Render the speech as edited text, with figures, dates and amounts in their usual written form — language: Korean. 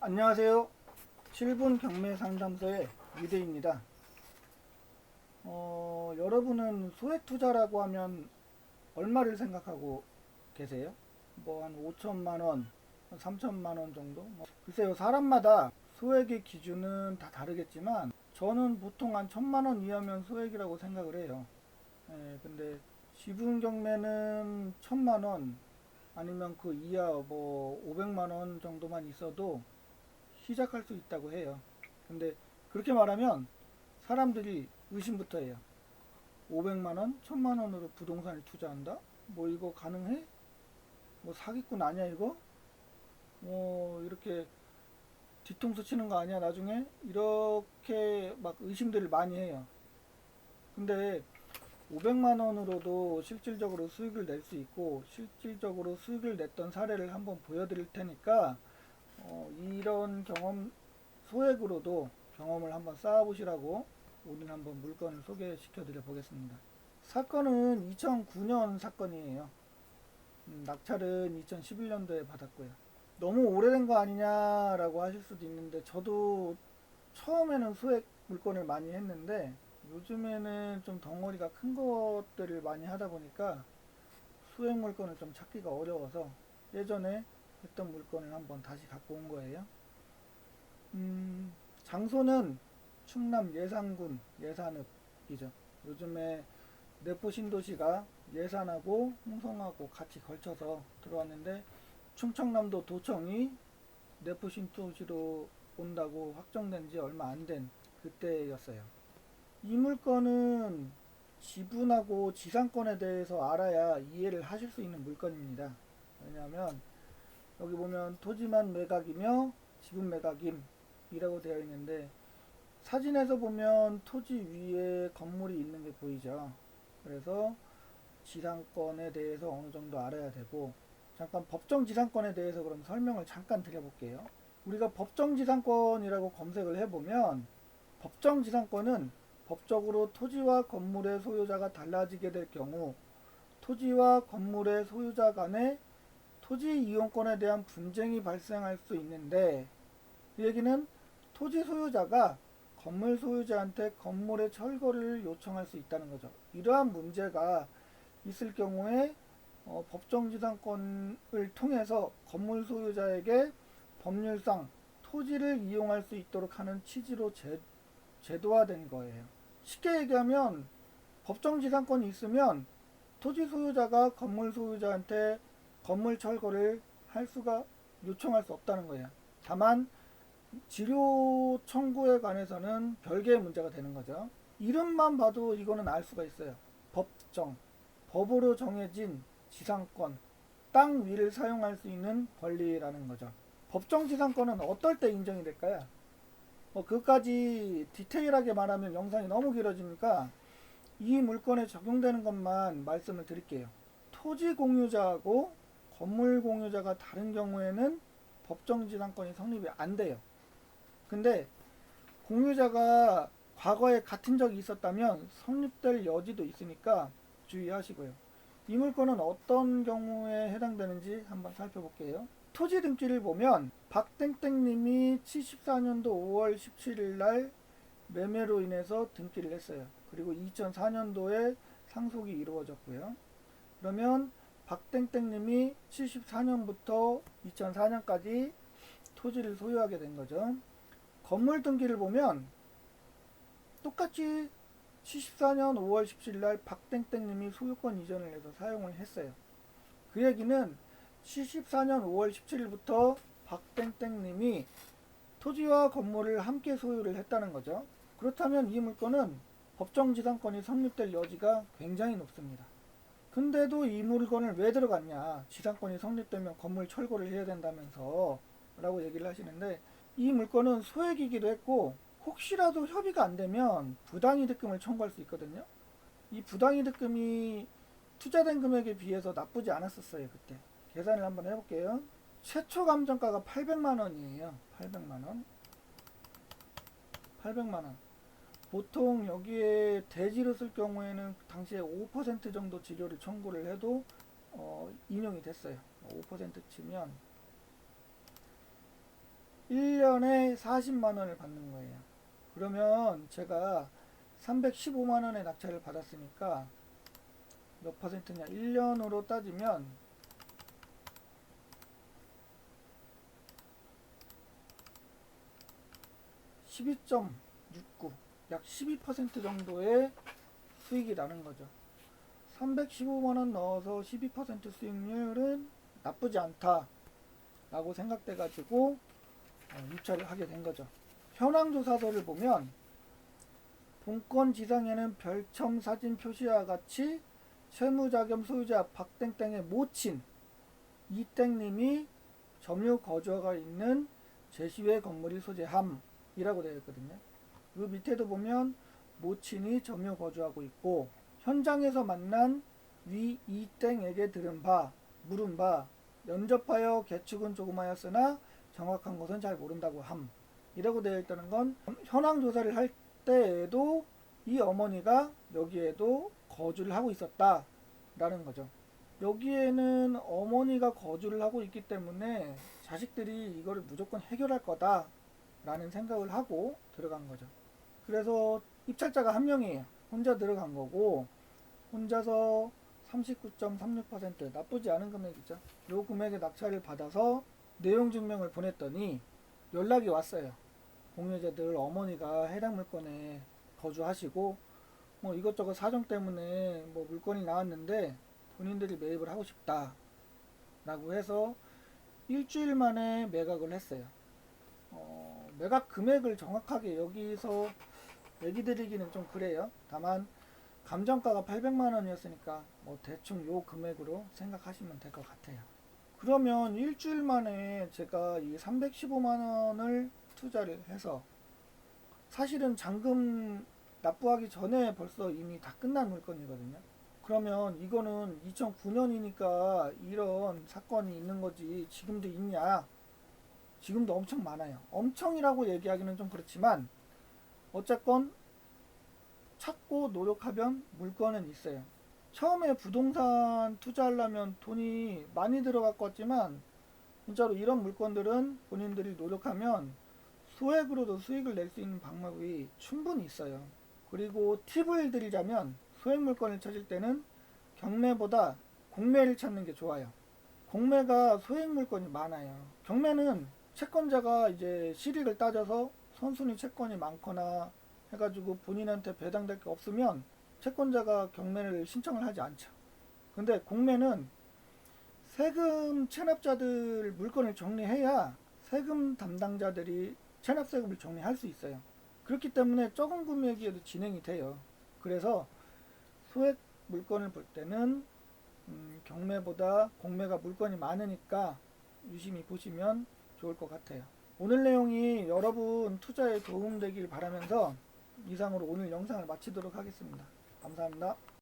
안녕하세요. 7분 경매 상담소의 유대입니다. 여러분은 소액 투자라고 하면 얼마를 생각하고 계세요? 뭐 한 5천만 원, 3천만 원 정도? 글쎄요, 사람마다 소액의 기준은 다 다르겠지만 저는 보통 한 1천만 원 이하면 소액이라고 생각을 해요. 근데 지분 경매는 1천만 원 아니면 그 이하 뭐 500만 원 정도만 있어도 시작할 수 있다고 해요. 근데 그렇게 말하면 사람들이 의심부터 해요. 500만 원, 1000만 원으로 부동산을 투자한다? 뭐 이거 가능해? 뭐 사기꾼 아니야 이거? 뭐 이렇게 뒤통수 치는 거 아니야 나중에? 이렇게 막 의심들을 많이 해요. 근데 500만 원으로도 실질적으로 수익을 낼 수 있고 실질적으로 수익을 냈던 사례를 한번 보여드릴 테니까 이런 경험 소액으로도 경험을 한번 쌓아보시라고 오늘 한번 물건을 소개시켜 드려 보겠습니다. 사건은 2009년 사건이에요. 낙찰은 2011년도에 받았고요. 너무 오래된 거 아니냐라고 하실 수도 있는데 저도 처음에는 소액 물건을 많이 했는데 요즘에는 좀 덩어리가 큰 것들을 많이 하다 보니까 소액 물건을 좀 찾기가 어려워서 예전에 했던 물건을 한번 다시 갖고 온 거예요. 장소는 충남 예산군 예산읍이죠. 요즘에 내포 신도시가 예산하고 홍성하고 같이 걸쳐서 들어왔는데 충청남도 도청이 내포 신도시로 온다고 확정된 지 얼마 안 된 그때였어요. 이 물건은 지분하고 지상권에 대해서 알아야 이해를 하실 수 있는 물건입니다. 왜냐하면 여기 보면 토지만 매각이며 지분 매각임이라고 되어 있는데 사진에서 보면 토지 위에 건물이 있는 게 보이죠. 그래서 지상권에 대해서 어느 정도 알아야 되고 잠깐 법정 지상권에 대해서 그럼 설명을 잠깐 드려볼게요. 우리가 법정 지상권이라고 검색을 해보면 법정 지상권은 법적으로 토지와 건물의 소유자가 달라지게 될 경우 토지와 건물의 소유자 간의 토지 이용권에 대한 분쟁이 발생할 수 있는데 이 얘기는 토지 소유자가 건물 소유자한테 건물의 철거를 요청할 수 있다는 거죠. 이러한 문제가 있을 경우에 법정지상권을 통해서 건물 소유자에게 법률상 토지를 이용할 수 있도록 하는 취지로 제도화된 거예요. 쉽게 얘기하면 법정지상권이 있으면 토지 소유자가 건물 소유자한테 건물 철거를 할 수가 요청할 수 없다는 거예요. 다만 지료 청구에 관해서는 별개의 문제가 되는 거죠. 이름만 봐도 이거는 알 수가 있어요. 법정, 법으로 정해진 지상권, 땅 위를 사용할 수 있는 권리라는 거죠. 법정 지상권은 어떨 때 인정이 될까요? 그것까지 디테일하게 말하면 영상이 너무 길어지니까 이 물건에 적용되는 것만 말씀을 드릴게요. 토지 공유자하고 건물 공유자가 다른 경우에는 법정 지상권이 성립이 안 돼요. 근데 공유자가 과거에 같은 적이 있었다면 성립될 여지도 있으니까 주의하시고요. 이 물건은 어떤 경우에 해당되는지 한번 살펴볼게요. 토지 등기를 보면 박땡땡님이 74년도 5월 17일 날 매매로 인해서 등기를 했어요. 그리고 2004년도에 상속이 이루어졌고요. 그러면 박땡땡님이 74년부터 2004년까지 토지를 소유하게 된 거죠. 건물 등기를 보면 똑같이 74년 5월 17일 날 박땡땡님이 소유권 이전을 해서 사용을 했어요. 그 얘기는 74년 5월 17일부터 박땡땡님이 토지와 건물을 함께 소유를 했다는 거죠. 그렇다면 이 물건은 법정지상권이 성립될 여지가 굉장히 높습니다. 근데도 이 물건을 왜 들어갔냐? 지상권이 성립되면 건물 철거를 해야 된다면서 라고 얘기를 하시는데 이 물건은 소액이기도 했고 혹시라도 협의가 안 되면 부당이득금을 청구할 수 있거든요. 이 부당이득금이 투자된 금액에 비해서 나쁘지 않았었어요. 그때 계산을 한번 해볼게요. 최초 감정가가 800만 원이에요. 800만 원. 800만 원. 보통 여기에 대지를 쓸 경우에는 당시에 5% 정도 지료를 청구를 해도 인용이 됐어요. 5% 치면 1년에 40만 원을 받는 거예요. 그러면 제가 315만 원의 낙찰을 받았으니까 몇 퍼센트냐? 1년으로 따지면 12.69, 약 12% 정도의 수익이 나는 거죠. 315만 원 넣어서 12% 수익률은 나쁘지 않다 라고 생각돼 가지고 입찰을 하게 된 거죠. 현황조사서를 보면 본건 지상에는 별첨 사진 표시와 같이 채무자겸 소유자 박땡땡의 모친 이땡님이 점유 거주가 있는 제시외 건물이 소재함이라고 되어 있거든요. 그 밑에도 보면 모친이 점유 거주하고 있고, 현장에서 만난 위 이땡에게 물은 바 면접하여 계측은 조금하였으나 정확한 것은 잘 모른다고 함, 이라고 되어 있다는 건 현황 조사를 할 때에도 이 어머니가 여기에도 거주를 하고 있었다 라는 거죠. 여기에는 어머니가 거주를 하고 있기 때문에 자식들이 이거를 무조건 해결할 거다 라는 생각을 하고 들어간 거죠. 그래서 입찰자가 한 명이에요. 혼자 들어간 거고, 혼자서 39.36%, 나쁘지 않은 금액이죠. 요 금액의 낙찰을 받아서 내용 증명을 보냈더니 연락이 왔어요. 공유자들 어머니가 해당 물건에 거주하시고 뭐 이것저것 사정 때문에 뭐 물건이 나왔는데 본인들이 매입을 하고 싶다 라고 해서 일주일 만에 매각을 했어요. 매각 금액을 정확하게 여기서 얘기 드리기는 좀 그래요. 다만 감정가가 800만 원이었으니까 뭐 대충 요 금액으로 생각하시면 될 것 같아요. 그러면 일주일 만에 제가 이 315만 원을 투자를 해서, 사실은 잔금 납부하기 전에 벌써 이미 다 끝난 물건이거든요. 그러면 이거는 2009년이니까 이런 사건이 있는 거지 지금도 있냐? 지금도 엄청 많아요. 엄청이라고 얘기하기는 좀 그렇지만 어쨌건 찾고 노력하면 물건은 있어요. 처음에 부동산 투자하려면 돈이 많이 들어갈 것 같지만 진짜로 이런 물건들은 본인들이 노력하면 소액으로도 수익을 낼 수 있는 방법이 충분히 있어요. 그리고 팁을 드리자면 소액 물건을 찾을 때는 경매보다 공매를 찾는 게 좋아요. 공매가 소액 물건이 많아요. 경매는 채권자가 이제 실익을 따져서 선순위 채권이 많거나 해가지고 본인한테 배당될 게 없으면 채권자가 경매를 신청을 하지 않죠. 근데 공매는 세금 체납자들 물건을 정리해야 세금 담당자들이 체납세금을 정리할 수 있어요. 그렇기 때문에 적은 금액이어도 진행이 돼요. 그래서 소액 물건을 볼 때는 경매보다 공매가 물건이 많으니까 유심히 보시면 좋을 것 같아요. 오늘 내용이 여러분 투자에 도움되길 바라면서 이상으로 오늘 영상을 마치도록 하겠습니다. 감사합니다.